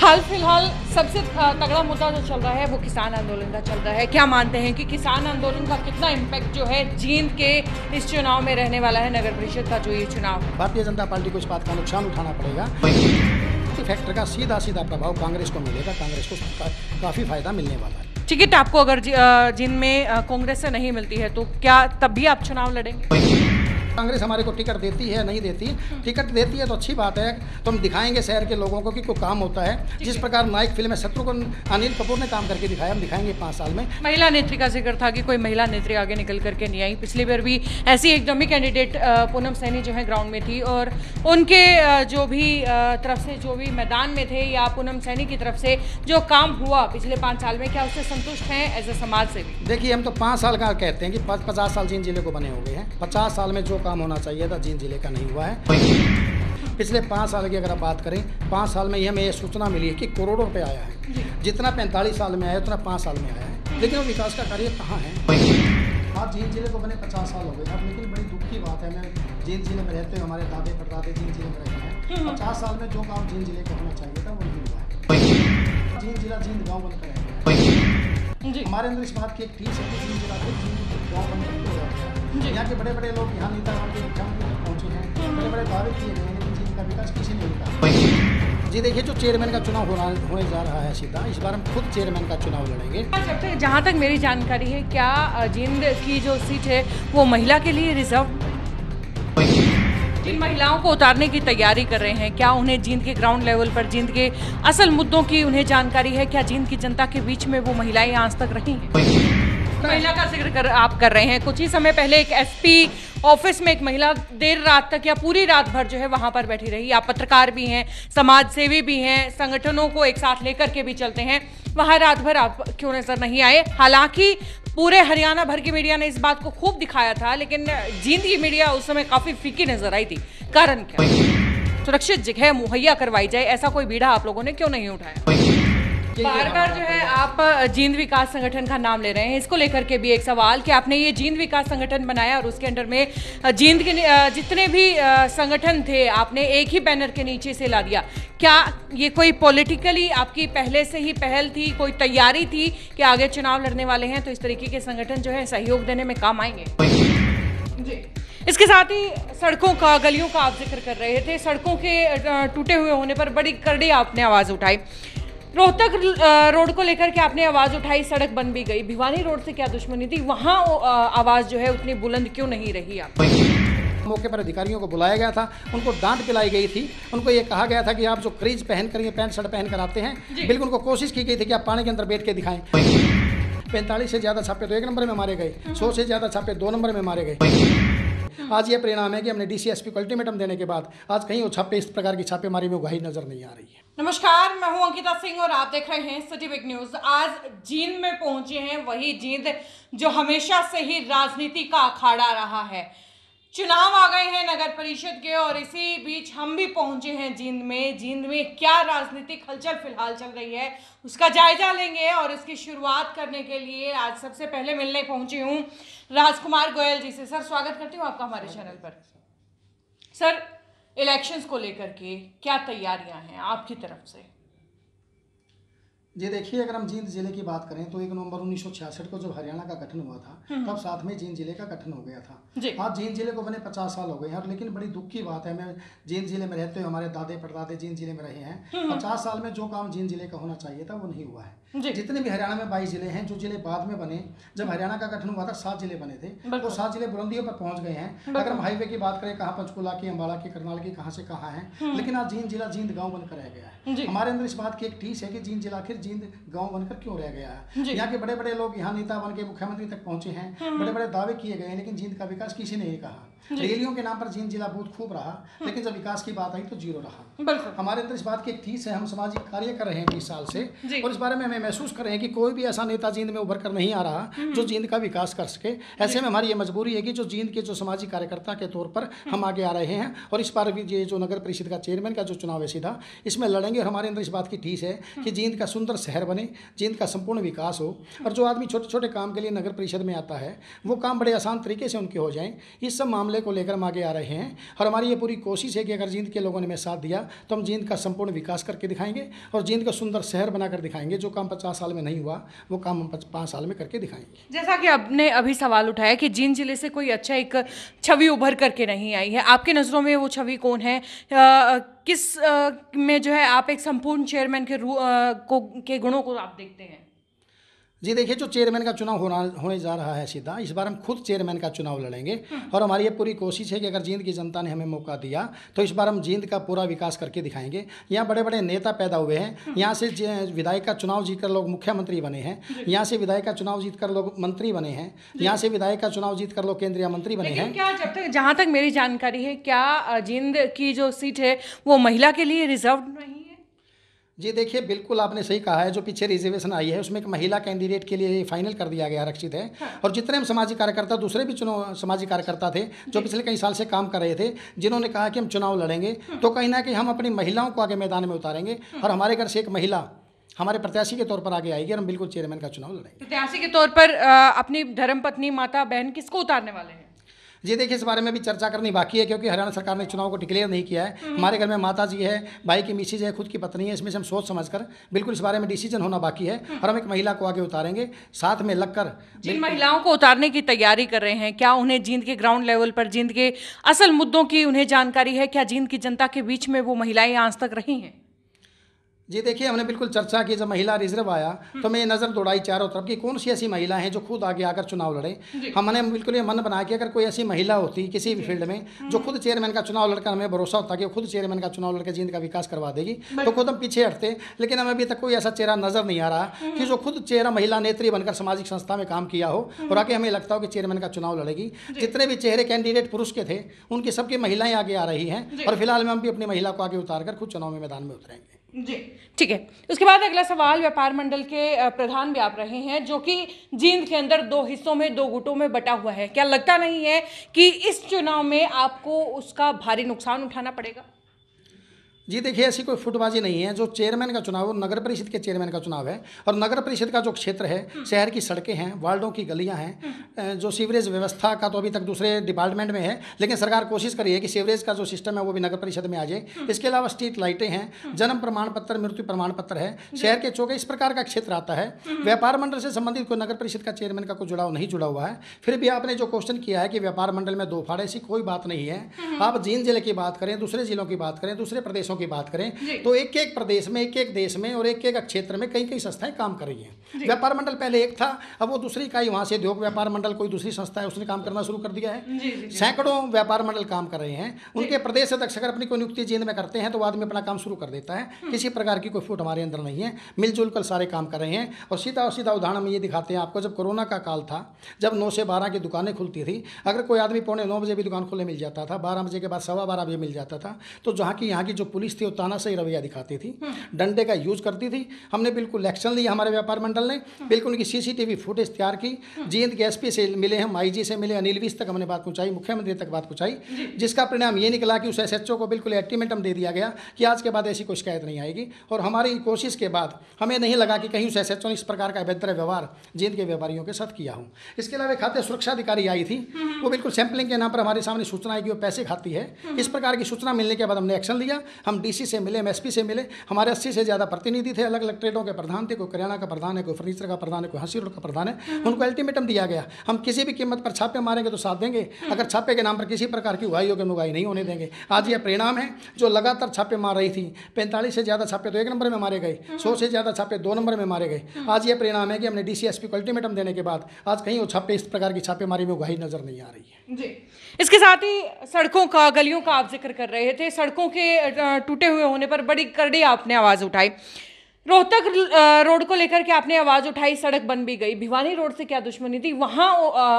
हाल फिलहाल सबसे तगड़ा मुद्दा जो चल रहा है वो किसान आंदोलन का चल रहा है। क्या मानते हैं कि किसान आंदोलन का कितना इम्पैक्ट जो है जींद के इस चुनाव में रहने वाला है, नगर परिषद का जो ये चुनाव? भारतीय जनता पार्टी को इस बात का नुकसान उठाना पड़ेगा। फैक्टर का सीधा प्रभाव कांग्रेस को मिलेगा, कांग्रेस को काफ़ी फायदा मिलने वाला है। टिकट आपको अगर जींद में कांग्रेस से नहीं मिलती है तो क्या तब भी आप चुनाव लड़ेंगे? कांग्रेस हमारे को टिकट देती है नहीं देती, टिकट देती है तो अच्छी बात है, तो हम दिखाएंगे शहर के लोगों को कि कोई काम होता है। जिस प्रकार नायक फिल्म में शत्रुघ्न अनिल कपूर ने काम करके दिखाया, हम दिखाएंगे 5 साल में। महिला नेत्री का जिक्र था कि कोई महिला नेत्री आगे निकल करके नहीं आई। पिछली बार भी ऐसी एक डमी कैंडिडेट पूनम सैनी जो है ग्राउंड में थी और उनके जो भी तरफ से जो भी मैदान में थे या पूनम सैनी की तरफ से जो काम हुआ पिछले 5 साल में, क्या उससे संतुष्ट हैं एज ए समाज से भी? देखिए, हम तो 5 साल का कहते हैं कि 50 साल जींद जिले को बने हो गए हैं। 50 साल में जो काम होना चाहिए था जींद जिले का नहीं हुआ है। पिछले 5 साल की अगर आप बात करें, 5 साल में ही हमें ये सूचना मिली है कि करोड़ों रुपए आया है। जितना 45 साल में आया उतना 5 साल में आया है, लेकिन वो विकास का कार्य कहाँ है? आज जींद जिले को बने 50 साल हो गए अब, लेकिन बड़ी दुख की बात है, मैं जींद जिले में रहते हुए हमारे दादे परदादे जींद जिले में रहे हैं। 50 साल में जो काम जींद जिले का होना चाहिए था वो नहीं हुआ है। जींद जिला जींद गाँव बनकर रह गया। हमारे अंदर इस बात की एक ठीक है कि जींद जिला जींद गाँव बनकर हो रहा है। यहाँ के बड़े बड़े लोग यहाँ नेता बन के मुख्यमंत्री तक पहुँचे हैं, बड़े बड़े दावे किए गए हैं, लेकिन जींद का विकास किसी ने नहीं कहा। जी देखिए, जो चेयरमैन का चुनाव होने जा रहा है सीधा, इस बार हम खुद चेयरमैन का चुनाव लड़ेंगे। जहाँ तक मेरी जानकारी है, क्या जींद की जो सीट है वो महिला के लिए रिजर्व? जिन महिलाओं को उतारने की तैयारी कर रहे हैं, क्या उन्हें जींद के ग्राउंड लेवल पर जींद के असल मुद्दों की उन्हें जानकारी है? क्या जींद की जनता के बीच में वो महिलाएं आज तक रही हैं? महिला का जिक्र आप कर रहे हैं। कुछ ही समय पहले एक एसपी ऑफिस में एक महिला देर रात तक या पूरी रात भर जो है वहां पर बैठी रही। आप पत्रकार भी हैं, समाज सेवी भी हैं, संगठनों को एक साथ लेकर के भी चलते हैं, वहां रात भर आप क्यों नजर नहीं आए? हालांकि पूरे हरियाणा भर की मीडिया ने इस बात को खूब दिखाया था, लेकिन जींद की मीडिया उस समय काफी फीकी नजर आई थी। कारण क्या? सुरक्षित जगह मुहैया करवाई जाए, ऐसा कोई बीड़ा आप लोगों ने क्यों नहीं उठाया? बार बार जो है आप जींद विकास संगठन का नाम ले रहे हैं, इसको लेकर के भी एक सवाल कि आपने ये जींद विकास संगठन बनाया और उसके अंडर में जींद के जितने भी संगठन थे आपने एक ही बैनर के नीचे से ला दिया। क्या ये कोई पॉलिटिकली आपकी पहले से ही पहल थी, कोई तैयारी थी कि आगे चुनाव लड़ने वाले हैं तो इस तरीके के संगठन जो है सहयोग देने में काम आएंगे? जी। इसके साथ ही सड़कों का, गलियों का आप जिक्र कर रहे थे। सड़कों के टूटे हुए होने पर बड़ी करड़ी आपने आवाज़ उठाई। रोहतक रोड को लेकर के आपने आवाज़ उठाई, सड़क बन भी गई। भिवानी रोड से क्या दुश्मनी थी? वहाँ आवाज़ जो है उतनी बुलंद क्यों नहीं रही? आप मौके पर अधिकारियों को बुलाया गया था, उनको डांट पिलाई गई थी, उनको ये कहा गया था कि आप जो क्रीज पहन कर, पैंट शर्ट पहन कर आते हैं, बिल्कुल उनको कोशिश की गई थी कि आप पानी के अंदर बैठ के दिखाएं। 45 से ज़्यादा छापे तो 1 नंबर में मारे गए, 100 से ज़्यादा छापे 2 नंबर में मारे गए। आज ये परिणाम है कि हमने डीसीएसपी को अल्टीमेटम देने के बाद आज कहीं वो छापे, इस प्रकार की छापेमारी में उगाही नजर नहीं आ रही है। नमस्कार, मैं हूं अंकिता सिंह और आप देख रहे हैं सिटी बिग न्यूज। आज जींद में पहुंचे हैं, वही जींद जो हमेशा से ही राजनीति का अखाड़ा रहा है। चुनाव आ गए हैं नगर परिषद के और इसी बीच हम भी पहुंचे हैं जींद में। जींद में क्या राजनीतिक हलचल फिलहाल चल रही है उसका जायजा लेंगे और इसकी शुरुआत करने के लिए आज सबसे पहले मिलने पहुंची हूं राजकुमार गोयल जी से। सर, स्वागत करती हूं आपका हमारे चैनल पर। सर, इलेक्शंस को लेकर के क्या तैयारियां हैं आपकी तरफ से? जी देखिए, अगर हम जींद जिले की बात करें तो 1 नवंबर 1966 को जब हरियाणा का गठन हुआ था तब साथ में जींद जिले का गठन हो गया था। आज जींद जिले को बने 50 साल हो गए हैं, लेकिन बड़ी दुख की बात है, मैं जींद जिले में रहते हुए हमारे दादे परदादे जींद जिले में रहे हैं। 50 साल में जो काम जींद जिले का होना चाहिए था वो नहीं हुआ है। जितने भी हरियाणा में 22 जिले हैं, जो जिले बाद में बने, जब हरियाणा का गठन हुआ था 7 जिले बने थे, वो 7 जिले बुलंदियों पर पहुंच गए हैं। अगर हम हाईवे की बात करें, कहाँ पंचकुला की, अम्बाला की, करनाल की, कहाँ से कहाँ है, लेकिन आज जींद जिला जींद गाँव बनकर रह गया है। हमारे अंदर इस बात की एक टीस है कि जींद जिला आखिर जींद गाँव बनकर क्यों रह गया है। यहाँ के बड़े बड़े लोग यहाँ नेता बन के मुख्यमंत्री तक पहुंचे हैं, बड़े बड़े दावे किए गए हैं, लेकिन जींद का विकास किसी ने नहीं कहा। रैलियों के नाम पर जींद जिला बहुत खूब रहा, लेकिन जब विकास की बात आई तो जीरो रहा। हमारे अंदर इस बात की एक ठीस है, हम सामाजिक कार्य कर रहे हैं 20 साल से, और इस बारे में हमें महसूस कर रहे हैं कि कोई भी ऐसा नेता जींद में उभर कर नहीं आ रहा जो जींद का विकास कर सके। ऐसे में हमारी ये मजबूरी है कि जो जींद के जो सामाजिक कार्यकर्ता के तौर पर हम आगे आ रहे हैं, और इस बार भी ये जो नगर परिषद का चेयरमैन का जो चुनाव है सीधा, इसमें लड़ेंगे। और हमारे अंदर इस बात की ठीस है कि जींद का सुंदर शहर बने, जींद का संपूर्ण विकास हो, और जो आदमी छोटे छोटे काम के लिए नगर परिषद में आता है वो काम बड़े आसान तरीके से उनके हो जाएं। इस सब मामले मामले को लेकर हम आगे आ रहे हैं और हमारी ये पूरी कोशिश है कि अगर जींद के लोगों ने हमें साथ दिया तो हम जींद का संपूर्ण विकास करके दिखाएंगे और जींद को सुंदर शहर बनाकर दिखाएंगे। जो काम 50 साल में नहीं हुआ वो काम हम 5 साल में करके दिखाएंगे। जैसा कि आपने अभी सवाल उठाया कि जींद जिले से कोई अच्छा एक छवि उभर करके नहीं आई है, आपके नज़रों में वो छवि कौन है? किस में जो है आप एक संपूर्ण चेयरमैन के गुणों को आप देखते हैं? जी देखिए, जो चेयरमैन का चुनाव होने जा रहा है सीधा, इस बार हम खुद चेयरमैन का चुनाव लड़ेंगे और हमारी ये पूरी कोशिश है कि अगर जींद की जनता ने हमें मौका दिया तो इस बार हम जींद का पूरा विकास करके दिखाएंगे। यहाँ बड़े बड़े नेता पैदा हुए हैं, यहाँ से विधायक का चुनाव जीतकर लोग मुख्यमंत्री बने हैं, यहाँ से विधायक का चुनाव जीतकर लोग मंत्री बने हैं, यहाँ से विधायक का चुनाव जीतकर लोग केंद्रीय मंत्री बने हैं। क्या जब तक जहाँ तक मेरी जानकारी है, क्या जींद की जो सीट है वो महिला के लिए रिजर्व नहीं है? जी देखिए, बिल्कुल आपने सही कहा है। जो पीछे रिजर्वेशन आई है उसमें एक महिला कैंडिडेट के लिए फाइनल कर दिया गया, आरक्षित है। और जितने हम सामाजिक कार्यकर्ता, दूसरे भी चुनाव सामाजिक कार्यकर्ता थे जो पिछले कई साल से काम कर रहे थे, जिन्होंने कहा कि हम चुनाव लड़ेंगे, तो कहीं ना कहीं हम अपनी महिलाओं को आगे मैदान में उतारेंगे और हमारे घर से एक महिला हमारे प्रत्याशी के तौर पर आगे आएगी और हम बिल्कुल चेयरमैन का चुनाव लड़ेंगे। प्रत्याशी के तौर पर अपनी धर्मपत्नी, माता, बहन किसको उतारने वाले हैं? जी देखिए, इस बारे में भी चर्चा करनी बाकी है क्योंकि हरियाणा सरकार ने चुनाव को डिक्लेयर नहीं किया है। हमारे घर में माता जी है, भाई की मिसेज है, खुद की पत्नी है। इसमें से हम सोच समझकर बिल्कुल इस बारे में डिसीजन होना बाकी है और हम एक महिला को आगे उतारेंगे साथ में लगकर। जिन महिलाओं को उतारने की तैयारी कर रहे हैं, क्या उन्हें जींद के ग्राउंड लेवल पर जींद के असल मुद्दों की उन्हें जानकारी है? क्या जींद की जनता के बीच में वो महिलाएं आज तक रही हैं? जी देखिए, हमने बिल्कुल चर्चा की। जब महिला रिजर्व आया तो मैं ये नज़र दौड़ाई चारों तरफ कि कौन सी ऐसी महिला हैं जो खुद आगे आकर चुनाव लड़े। हमने बिल्कुल ये मन बनाया कि अगर कोई ऐसी महिला होती किसी भी फील्ड में जो खुद चेयरमैन का चुनाव लड़कर, हमें भरोसा होता कि वो खुद चेयरमैन का चुनाव लड़कर जींद का विकास करवा देगी, तो खुद हम पीछे हटते। लेकिन हमें अभी तक कोई ऐसा चेहरा नजर नहीं आ रहा कि जो खुद चेहरा महिला नेत्री बनकर सामाजिक संस्था में काम किया हो और आके हमें लगता हो कि चेयरमैन का चुनाव लड़ेगी। जितने भी चेहरे कैंडिडेट पुरुष के थे उनकी सबकी महिलाएं आगे आ रही हैं और फिलहाल में हम भी अपनी महिला को आगे उतार कर खुद चुनाव में मैदान में उतरेंगे। जी ठीक है। उसके बाद अगला सवाल, व्यापार मंडल के प्रधान भी आप रहे हैं जो कि जींद के अंदर 2 हिस्सों में, 2 गुटों में बटा हुआ है। क्या लगता नहीं है कि इस चुनाव में आपको उसका भारी नुकसान उठाना पड़ेगा? जी देखिए, ऐसी कोई फुटबाजी नहीं है। जो चेयरमैन का चुनाव है नगर परिषद के चेयरमैन का चुनाव है और नगर परिषद का जो क्षेत्र है, शहर की सड़कें हैं, वार्डों की गलियां हैं, जो सीवरेज व्यवस्था का तो अभी तक दूसरे डिपार्टमेंट में है, लेकिन सरकार कोशिश कर रही है कि सीवरेज का जो सिस्टम है वो भी नगर परिषद में आ जाए। इसके अलावा स्ट्रीट लाइटें हैं, जन्म प्रमाण पत्र, मृत्यु प्रमाण पत्र है, शहर के चौके, इस प्रकार का क्षेत्र आता है। व्यापार मंडल से संबंधित कोई नगर परिषद का चेयरमैन का कोई जुड़ाव नहीं जुड़ा हुआ है। फिर भी आपने जो क्वेश्चन किया है कि व्यापार मंडल में 2 फाड़े, ऐसी कोई बात नहीं है। आप जींद जिले की बात करें, दूसरे जिलों की बात करें, दूसरे प्रदेशों की बात करें, तो एक एक प्रदेश में, एक एक देश में और एक एक क्षेत्र में कई कई संस्थाएं काम कर रही हैं। व्यापार मंडल पहले एक था, अब वो दूसरी इकाई वहां से उद्योग व्यापार मंडल कोई दूसरी संस्था है उसने काम करना शुरू कर दिया है। सैकड़ों व्यापार मंडल काम कर रहे हैं। उनके प्रदेश अध्यक्ष अगर अपनी कोई नियुक्ति जींद में करते हैं तो वो आदमी अपना काम शुरू कर देता है। किसी प्रकार की कोई फूट हमारे अंदर नहीं है, मिलजुल कर सारे काम कर रहे हैं। और सीधा उदाहरण हम ये दिखाते हैं आपको। जब कोरोना का काल था, जब 9 से 12 की दुकानें खुलती थी, अगर कोई आदमी 9:15 बजे भी दुकान खोलने मिल जाता था, 12 बजे के बाद 12:15 बजे मिल जाता था, तो जहाँ की यहाँ की जो पुलिस थी वो तानाशाही रवैया दिखाती थी, डंडे का यूज करती थी। हमने बिल्कुल एक्शन लिया, हमारे व्यापार मंडल ने बिल्कुल उनकी सीसीटीवी फुटेज तैयार की। जींद के एसपी से मिले हम, आईजी से मिले, अनिल विज तक हमने बात पहुंचाई, मुख्यमंत्री तक बात पहुंचाई, जिसका परिणाम ये निकला कि उस एसएचओ को बिल्कुल अल्टीमेटम दे दिया गया कि आज के बाद ऐसी कोई शिकायत नहीं आएगी। और हमारी कोशिश के बाद हमें नहीं लगा कि कहीं उस एसएचओ ने इस प्रकार का अभद्र व्यवहार जींद के व्यापारियों के साथ किया हो। इसके अलावा खाद्य सुरक्षा अधिकारी आई थी, वो बिल्कुल सैंपलिंग के नाम पर हमारे सामने सूचना आई कि वो पैसे खाती है। इस प्रकार की सूचना मिलने के बाद हमने एक्शन लिया। हम डीसी से मिले, एसपी से मिले, हमारे 80 से ज़्यादा प्रतिनिधि थे, अलग अलग ट्रेडों के प्रधान थे, कोई किराना का प्रधान है, कोई फर्नीचर का प्रधान है, कोई हंसी रोड का प्रधान है। उनको अल्टीमेटम दिया गया, हम किसी भी कीमत पर छापे मारेंगे तो साथ देंगे, अगर छापे के नाम पर किसी प्रकार की उगाही होगी उगाही नहीं होने देंगे। आज यह परिणाम है। जो लगातार छापे मार रही थी, 45 से ज़्यादा छापे तो 1 नंबर में मारे गए, 100 से ज़्यादा छापे 2 नंबर में मारे गए। आज यह परिणाम है कि हमने डीसी एसपी को अल्टीमेटम देने के बाद आज कहीं वो छापे, इस प्रकार की छापेमारी में उगाही नजर नहीं आ रही है। जी, इसके साथ ही सड़कों का, गलियों का आप जिक्र कर रहे थे। सड़कों के टूटे हुए होने पर बड़ी कड़ी आपने आवाज़ उठाई। रोहतक रोड को लेकर के आपने आवाज़ उठाई, सड़क बन भी गई। भिवानी रोड से क्या दुश्मनी थी, वहाँ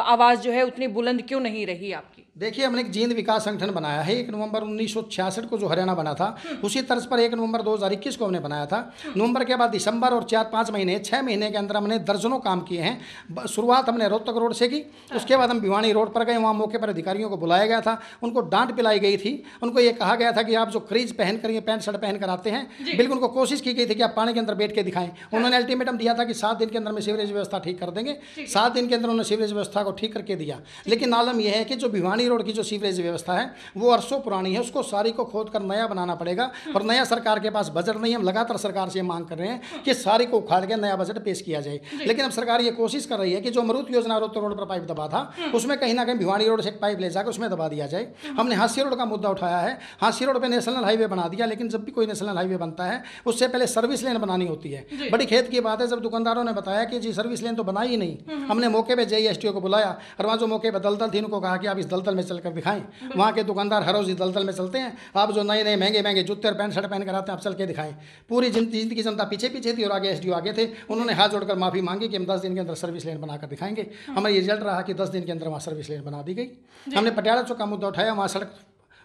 आवाज़ जो है उतनी बुलंद क्यों नहीं रही आपकी? देखिए, हमने एक जींद विकास संगठन बनाया है। 1 नवंबर 1966 को जो हरियाणा बना था, उसी तर्ज पर 1 नवंबर 2021 को हमने बनाया था। नवंबर के बाद दिसंबर और 4-5 महीने, 6 महीने के अंदर हमने दर्जनों काम किए हैं। शुरुआत हमने रोहतक रोड से की, उसके बाद हम भिवानी रोड पर गए। वहाँ मौके पर अधिकारियों को बुलाया गया था, उनको डांट पिलाई गई थी। उनको ये कहा गया था कि आप जो क्रीज पहन कर, ये पैंट शर्ट पहन कर आते हैं, बिल्कुल उनको कोशिश की गई थी कि आप पानी के अंदर बैठ के दिखाएं। उन्होंने अल्टीमेटम दिया था कि 7 दिन के अंदर में सीवरेज व्यवस्था ठीक कर देंगे। 7 दिन के अंदर उन्होंने सीवरेज व्यवस्था को ठीक करके दिया। लेकिन आलम यह है कि जो भिवानी भिवानी रोड की जो सीवरेज व्यवस्था है वो वर्षों पुरानी है, उसको सारी को खोद कर नया बनाना पड़ेगा। और नया सरकार के पास बजट नहीं है। हम लगातार सरकार से मांग कर रहे हैं कि सारी को उखाड़ के नया बजट पेश किया जाए। लेकिन अब सरकार ये कोशिश कर रही है कि जो अमृत योजना रोड पर पाइप दबा था उसमें कहीं ना कहीं भिवानी रोड से एक पाइप ले जाकर उसमें दबा दिया जाए। हमने हांसी रोड का मुद्दा उठाया है। हांसी रोड पर नेशनल हाईवे बना दिया, लेकिन जब भी कोई नेशनल हाईवे बनता है उससे पहले सर्विस लेन बनानी होती है। बड़ी खेत की बात है, जब दुकानदारों ने बताया कि जी सर्विस लेन तो बनाई ही नहीं, हमने मौके पे JSTO को बुलाया और वहाँ जो मौके पे दलदल थी उनको कहा कि आप इस दलदल में चलकर दिखाएं। वहाँ के दुकानदार हर रोज इस दलदल में चलते हैं। आप जो नए नए महंगे महंगे जूते और पैंट शर्ट पहन कर आते हैं आप चल के दिखाएं। पूरी जिंदगी जनता पीछे पीछे थी और आगे SDO आगे थे। उन्होंने हाथ जोड़कर माफी मांगी कि हम 10 दिन के अंदर सर्विस लेन बनाकर दिखाएंगे। हमारा रिजल्ट रहा कि 10 दिन के अंदर वहाँ सर्विस लेन बना दी गई। हमने पटियाला चौक का मुद्दा उठाया, वहाँ सड़क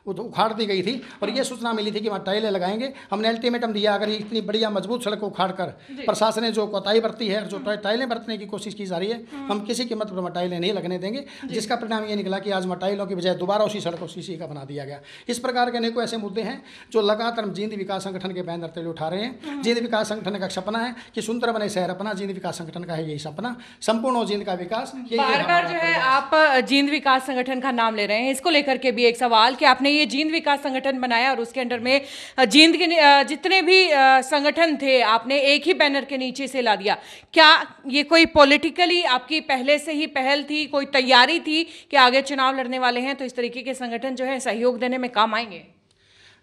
उखाड़ दी गई थी और ये सूचना मिली थी कि वहाँ टाइलें लगाएंगे। हमने अल्टीमेटम दिया, अगर इतनी बढ़िया मजबूत सड़क को उखाड़ कर प्रशासन ने जो कोताही बरती है, जो टाइलें बरतने की कोशिश की जा रही है, हम किसी कीमत पर टाइलें नहीं लगने देंगे। जिसका परिणाम ये निकला कि आज टाइलों की बजाय दोबारा उसी सड़क को CC का बना दिया गया। इस प्रकार के अनेकों ऐसे मुद्दे हैं जो लगातार हम जींद विकास संगठन के बैनर तले उठा रहे हैं। जींद विकास संगठन का सपना है कि सुंदर बने शहर अपना। जींद विकास संगठन का है यही सपना, संपूर्ण हो जींद का विकास। बार-बार जो है आप जींद विकास संगठन का नाम ले रहे हैं, इसको लेकर के भी एक सवाल कि आपने ये जींद विकास संगठन बनाया और उसके अंडर में जींद के जितने भी संगठन थे आपने एक ही बैनर के नीचे से ला दिया। क्या ये कोई पॉलिटिकली आपकी पहले से ही पहल थी, कोई तैयारी थी कि आगे चुनाव लड़ने वाले हैं तो इस तरीके के संगठन जो है सहयोग देने में काम आएंगे?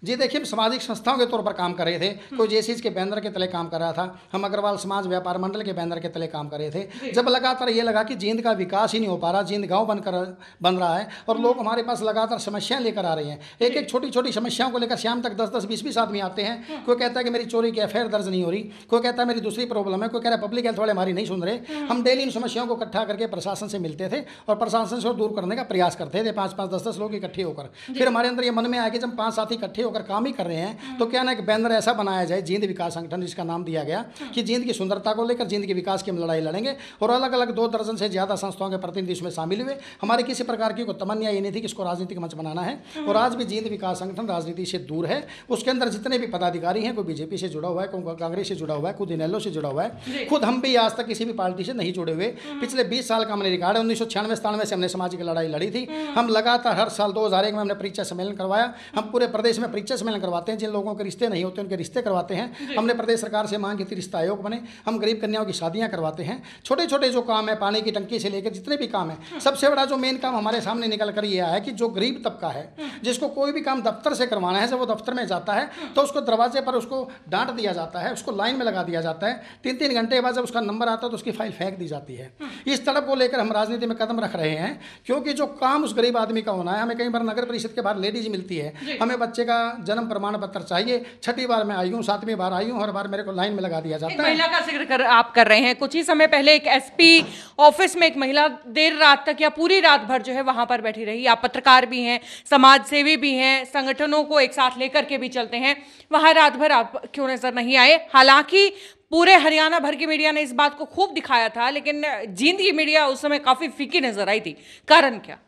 जी देखिए, हम सामाजिक संस्थाओं के तौर पर काम कर रहे थे। कोई JCs के बैनर के तले काम कर रहा था, हम अग्रवाल समाज व्यापार मंडल के बैनर के तले काम कर रहे थे। जब लगातार ये लगा कि जींद का विकास ही नहीं हो पा रहा, जींद गांव बन रहा है और लोग हमारे पास लगातार समस्याएं लेकर आ रहे हैं। एक एक छोटी छोटी समस्याओं को लेकर शाम तक 10-10, 20-20 आदमी आते हैं। कोई कहता है कि मेरी चोरी की FIR दर्ज नहीं हो रही, कोई कहता है मेरी दूसरी प्रॉब्लम है, कोई कह रहा है पब्लिक हेल्थ वाले हमारी नहीं सुन रहे। हम डेली इन समस्याओं को इकट्ठा करके प्रशासन से मिलते थे और प्रशासन से दूर करने का प्रयास करते थे, 5-5, 10-10 लोग इकट्ठे होकर। फिर हमारे अंदर ये मन में आया कि जब 5 साथी इकट्ठे होकर काम ही कर रहे हैं तो क्या ना एक बैनर ऐसा बनाया जाए जींद विकास संगठन, जिसका नाम दिया गया कि जींद की सुंदरता को लेकर, जींद के विकास की हम लड़ाई लड़ेंगे। और अलग अलग 2 दर्जन से ज्यादा संस्थाओं के प्रतिनिधि इसमें शामिल हुए। हमारे किसी प्रकार की कोई तमन्ना ये नहीं थी कि इसको राजनीतिक मंच बनाना है। और आज भी जींद विकास संगठन राजनीति से दूर है। उसके अंदर जितने भी पदाधिकारी हैं, कोई BJP से जुड़ा हुआ है, कोई कांग्रेस से जुड़ा हुआ है, खुद इनेलो से जुड़ा हुआ है, खुद हम भी आज तक किसी भी पार्टी से नहीं जुड़े हुए। पिछले 20 साल का हमने रिकॉर्ड है। 1996-97 से हमने सामाजिक लड़ाई लड़ी थी। हम लगातार हर साल 2001 में हमने परीक्षा सम्मेलन करवाया। हम पूरे प्रदेश में परीक्षा सम्मेलन करवाते हैं। जिन लोगों के रिश्ते नहीं होते उनके रिश्ते करवाते हैं। हमने प्रदेश सरकार से मांग की थी रिश्ता आयोग बने। हम गरीब कन्याओं की शादियां करवाते हैं। छोटे छोटे जो काम है, पानी की टंकी से लेकर जितने भी काम है, सबसे बड़ा जो मेन काम हमारे सामने निकल कर ये है कि जो गरीब तबका है, जिसको कोई भी काम दफ्तर से करवाना है, जब वो दफ्तर में जाता है तो उसको दरवाजे पर उसको डांट दिया जाता है, उसको लाइन में लगा दिया जाता है। 3-3 घंटे बाद जब उसका नंबर आता है तो उसकी फाइल फेंक दी जाती है। इस तड़प को लेकर हम राजनीति में कदम रख रहे हैं, क्योंकि जो काम उस गरीब आदमी का होना है, हमें कई बार नगर परिषद के बाहर लेडीज मिलती है, हमें बच्चे का जन्म प्रमाण पत्र चाहिए, 6ठी बार मैं आई हूँ, 7वीं बार आई हूँ, हर बार मेरे को लाइन में लगा दिया जाता है। महिला का जिक्र आप कर रहे हैं। कुछ ही समय पहले एक SP ऑफिस में एक महिला देर रात तक या पूरी रात भर जो है वहां पर बैठी रही। आप पत्रकार भी हैं, समाज सेवी भी हैं, संगठनों को एक साथ लेकर के भी चलते हैं, वहां रात भर आप क्यों नजर नहीं आए? हालांकि पूरे हरियाणा भर की मीडिया ने इस बात को खूब दिखाया था, लेकिन जींद की मीडिया उस समय काफी फीकी नजर आई थी। कारण क्या?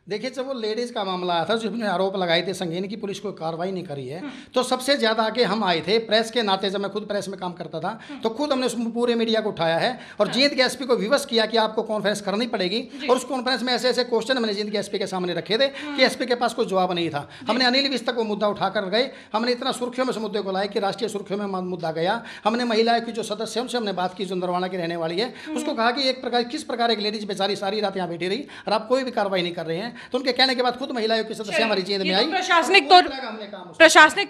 देखिए, जब वो लेडीज़ का मामला आया था, जिसमें आरोप लगाए थे संगीन की पुलिस कोई कार्रवाई नहीं करी है, तो सबसे ज़्यादा आके हम आए थे प्रेस के नाते। जब मैं खुद प्रेस में काम करता था तो खुद हमने उसमें पूरे मीडिया को उठाया है और जींद के SP को विवश किया कि आपको कॉन्फ्रेंस करनी पड़ेगी। और उस कॉन्फ्रेंस में ऐसे ऐसे क्वेश्चन मैंने जींद के SP के सामने रखे थे कि SP के पास कोई जवाब नहीं था। हमने अनिल विज तक वो मुद्दा उठाकर गए। हमने इतना सुर्खियों में उस मुद्दे को लाया कि राष्ट्रीय सुर्खियों में मुद्दा गया। हमने महिला की जो सदस्य उनसे हमने बात की, जो नरवाना की रहने वाली है, उसको कहा कि एक प्रकार किस प्रकार एक लेडीज बेचारी सारी रात यहाँ बैठी रही और आप कोई भी कार्रवाई नहीं कर रहे हैं। तो उनके कहने के बाद खुद महिलाओं की सदस्य हमारी जींद में आई। प्रशासनिक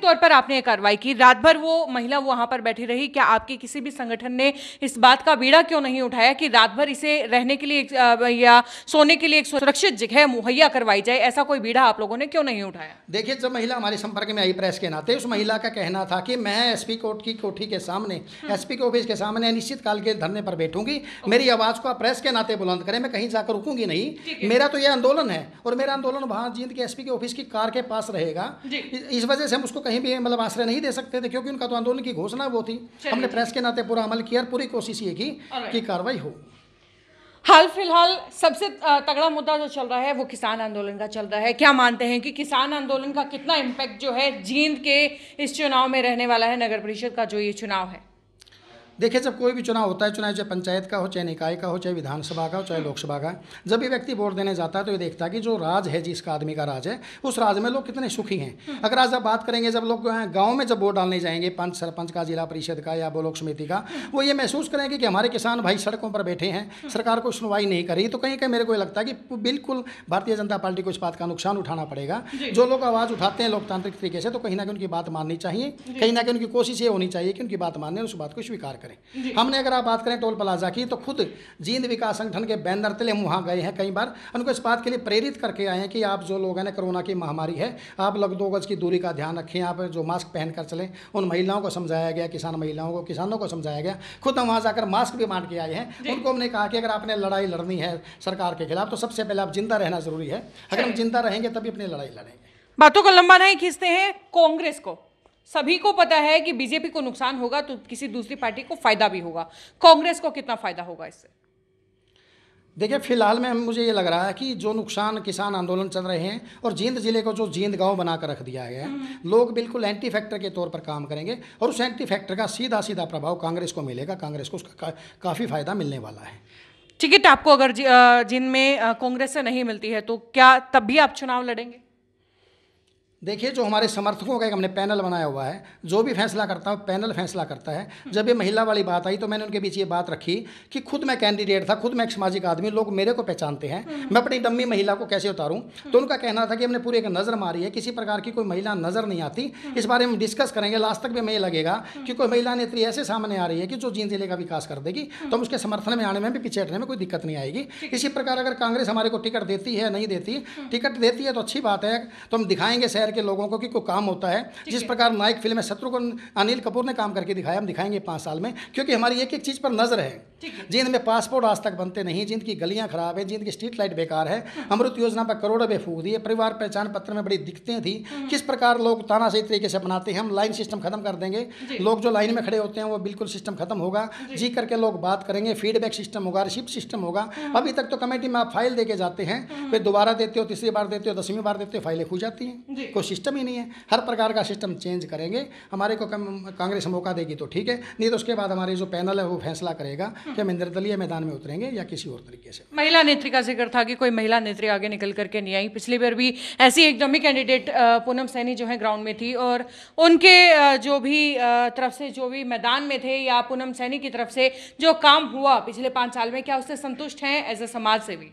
तौर पर आपने कार्रवाई की, रात भर वो महिला वहां पर बैठी रही। क्या आपके किसी भी संगठन ने इस बात का बीड़ा क्यों नहीं उठाया कि रात भर इसे रहने के लिए या सोने के लिए एक सुरक्षित जगह मुहैया करवाई जाए? ऐसा कोई बीड़ा आप लोगों ने क्यों नहीं उठाया? देखिए, जब महिला हमारे संपर्क में आई प्रेस के नाते, उस महिला का कहना था कि मैं SP कोर्ट की कोठी के सामने, SP के ऑफिस के सामने अनिश्चित काल के धरने पर बैठूंगी। मेरी आवाज को प्रेस के नाते बुलंद करें, मैं कहीं जाकर रुकूंगी नहीं। मेरा तो यह आंदोलन है और मेरा आंदोलन वहां जींद के SP के ऑफिस की कार के पास रहेगा। इस वजह से हम उसको कहीं भी मतलब आश्रय नहीं दे सकते थे, क्योंकि उनका तो आंदोलन की घोषणा वो थी। हमने प्रेस के नाते पूरा अमल किया और पूरी कोशिश ये की कि कार्रवाई हो। हाल फिलहाल सबसे तगड़ा मुद्दा जो चल रहा है वो किसान आंदोलन का चल रहा है। क्या मानते हैं कि किसान आंदोलन का कितना इम्पैक्ट जो है जींद के इस चुनाव में रहने वाला है, नगर परिषद का जो ये चुनाव है? देखिए, जब कोई भी चुनाव होता है, चुनाव चाहे पंचायत का हो, चाहे निकाय का हो, चाहे विधानसभा का हो, चाहे लोकसभा का, जब भी व्यक्ति वोट देने जाता है तो ये देखता है कि जो राज है, जिसका आदमी का राज है, उस राज में लोग कितने सुखी हैं। अगर आज आप बात करेंगे, जब लोग गाँव में जब वोट डालने जाएंगे, पंच सरपंच का, जिला परिषद का या ब्लॉक समिति का, वो ये महसूस करेंगे कि हमारे किसान भाई सड़कों पर बैठे हैं, सरकार को सुनवाई नहीं करी, तो कहीं कहीं मेरे को लगता है कि बिल्कुल भारतीय जनता पार्टी को इस बात का नुकसान उठाना पड़ेगा। जो लोग आवाज़ उठाते हैं लोकतांत्रिक तरीके से, तो कहीं ना कहीं उनकी बात माननी चाहिए, कहीं ना कहीं उनकी कोशिश ये होनी चाहिए कि उनकी बात माने और उस बात को स्वीकार करें। हमने अगर आप बात करें टोल प्लाजा की, तो खुद जींद विकास संगठन के बैनर तले हम वहाँ गए हैं कई बार, उनको इस बात के लिए प्रेरित करके आए हैं कि आप जो लोग हैं ना, कोरोना की महामारी है, आप लोग 2 गज की दूरी का ध्यान रखें, आप जो मास्क पहन कर चलें। उन महिलाओं को समझाया गया, किसान महिलाओं को, किसानों को समझाया गया। खुद हम वहाँ जाकर मास्क भी बांट के आए हैं। उनको हमने कहा कि अगर आपने लड़ाई लड़नी है सरकार के खिलाफ, तो सबसे पहले आप जिंदा रहना जरूरी है। अगर हम जिंदा रहेंगे तभी अपनी लड़ाई लड़ेंगे। बातों को लंबा नहीं खींचते हैं। कांग्रेस को सभी को पता है कि बीजेपी को नुकसान होगा तो किसी दूसरी पार्टी को फायदा भी होगा। कांग्रेस को कितना फायदा होगा इससे? देखिए, फिलहाल में मुझे ये लग रहा है कि जो नुकसान किसान आंदोलन चल रहे हैं और जींद जिले को जो जींद गांव बनाकर रख दिया गया है, लोग बिल्कुल एंटी फैक्टर के तौर पर काम करेंगे और उस एंटी फैक्टर का सीधा सीधा प्रभाव कांग्रेस को मिलेगा। कांग्रेस को उसका काफ़ी फायदा मिलने वाला है। टिकट आपको अगर जिन में कांग्रेस से नहीं मिलती है तो क्या तब भी आप चुनाव लड़ेंगे? देखिए, जो हमारे समर्थकों का एक हमने पैनल बनाया हुआ है, जो भी फैसला करता है पैनल फैसला करता है। जब ये महिला वाली बात आई तो मैंने उनके बीच ये बात रखी कि खुद मैं कैंडिडेट था, खुद मैं एक सामाजिक आदमी, लोग मेरे को पहचानते हैं, मैं अपनी डम्मी महिला को कैसे उतारूं। तो उनका कहना था कि हमने पूरी एक नज़र मारी है, किसी प्रकार की कोई महिला नज़र नहीं आती। इस बारे में डिस्कस करेंगे, लास्ट तक भी हमें ये लगेगा कि कोई महिला नेत्री ऐसे सामने आ रही है कि जो जींद जिले का विकास कर देगी, तो हम उसके समर्थन में आने में भी, पीछे हटने में कोई दिक्कत नहीं आएगी। इसी प्रकार अगर कांग्रेस हमारे को टिकट देती है, नहीं देती, टिकट देती है तो अच्छी बात है, तो हम दिखाएंगे शहर के लोगों को कि काम होता है। जिस प्रकार नायक फिल्म में शत्रुघ्न अनिल कपूर ने काम करके दिखाया, हम दिखाएंगे 5 साल में, क्योंकि हमारी एक एक चीज़ पर नजर है। जींद में पासपोर्ट आज तक बनते नहीं, जींद की गलियां खराब है, जींद की स्ट्रीट लाइट बेकार है, अमृत योजना पर करोड़ों रुपए फूक दिए, परिवार पहचान पत्र में बड़ी दिक्कतें थी। किस प्रकार लोग तानाशाही तरीके से बनाते हैं। हम लाइन सिस्टम खत्म कर देंगे, लोग जो लाइन में खड़े होते हैं वो बिल्कुल सिस्टम खत्म होगा, जी करके लोग बात करेंगे, फीडबैक सिस्टम होगा, रिसिप्ट सिस्टम होगा। अभी तक तो कमेटी में आप फाइल देके जाते हैं, फिर दोबारा देते हो, तीसरी बार देते हो, 10वीं बार देते हो, फाइलें खो जाती हैं, कोई सिस्टम ही नहीं है। हर प्रकार का सिस्टम चेंज करेंगे। हमारे को कांग्रेस मौका देगी तो ठीक है, नहीं तो उसके बाद हमारे जो पैनल है वो फैसला करेगा कि हम निर्दलीय मैदान में उतरेंगे या किसी और तरीके से। महिला नेत्री का जिक्र था कि कोई महिला नेत्री आगे निकल करके नहीं आई। पिछली बार भी ऐसी एक डमी कैंडिडेट पूनम सैनी जो है ग्राउंड में थी और उनके जो भी तरफ से जो भी मैदान में थे या पूनम सैनी की तरफ से जो काम हुआ पिछले 5 साल में, क्या उससे संतुष्ट हैं एज ए समाज सेवी?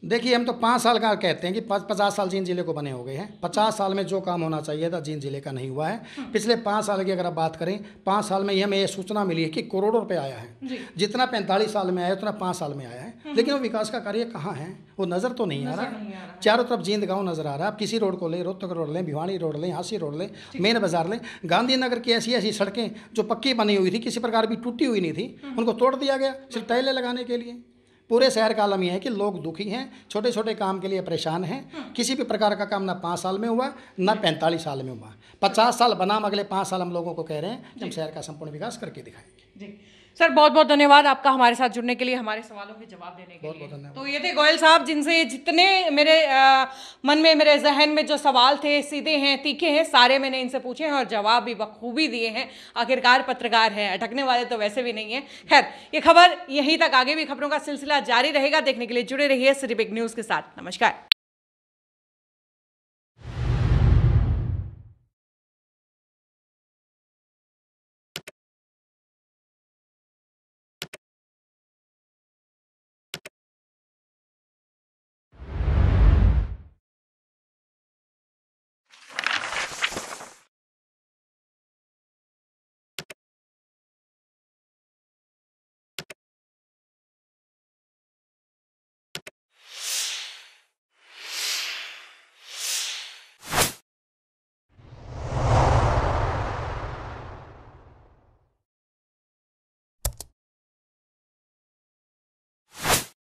देखिए, हम तो 5 साल का कहते हैं कि 50 साल जींद जिले को बने हो गए हैं। 50 साल में जो काम होना चाहिए था जींद जिले का नहीं हुआ है। पिछले 5 साल की अगर आप बात करें, 5 साल में हमें ये सूचना मिली है कि करोड़ों रुपए आया है। जितना 45 साल में आया उतना 5 साल में आया है, लेकिन वो विकास का कार्य कहाँ है वो नज़र तो नहीं आ रहा। चारों तरफ जींद गाँव नजर आ रहा है। आप किसी रोड को ले, रोहतक रोड लें, भिवानी रोड लें, हांसी रोड लें, मेन बाजार लें, गांधीनगर की ऐसी ऐसी सड़कें जो पक्की बनी हुई थी, किसी प्रकार भी टूटी हुई नहीं थी, उनको तोड़ दिया गया सिर्फ टाइलें लगाने के लिए। पूरे शहर का आलम यह है कि लोग दुखी हैं, छोटे छोटे काम के लिए परेशान हैं। किसी भी प्रकार का काम ना 5 साल में हुआ ना 45 साल में हुआ। 50 साल बनाम अगले 5 साल हम लोगों को कह रहे हैं कि हम शहर का संपूर्ण विकास करके दिखाएंगे। जी सर, बहुत बहुत धन्यवाद आपका हमारे साथ जुड़ने के लिए, हमारे सवालों के जवाब देने के लिए। तो ये थे गोयल साहब, जिनसे जितने मेरे मन में, मेरे जहन में जो सवाल थे, सीधे हैं, तीखे हैं, सारे मैंने इनसे पूछे हैं और जवाब भी बखूबी दिए हैं। आखिरकार पत्रकार हैं, अटकने वाले तो वैसे भी नहीं है। खैर, ये खबर यहीं तक, आगे भी खबरों का सिलसिला जारी रहेगा। देखने के लिए जुड़े रहिए सिटी बिग न्यूज़ के साथ। नमस्कार।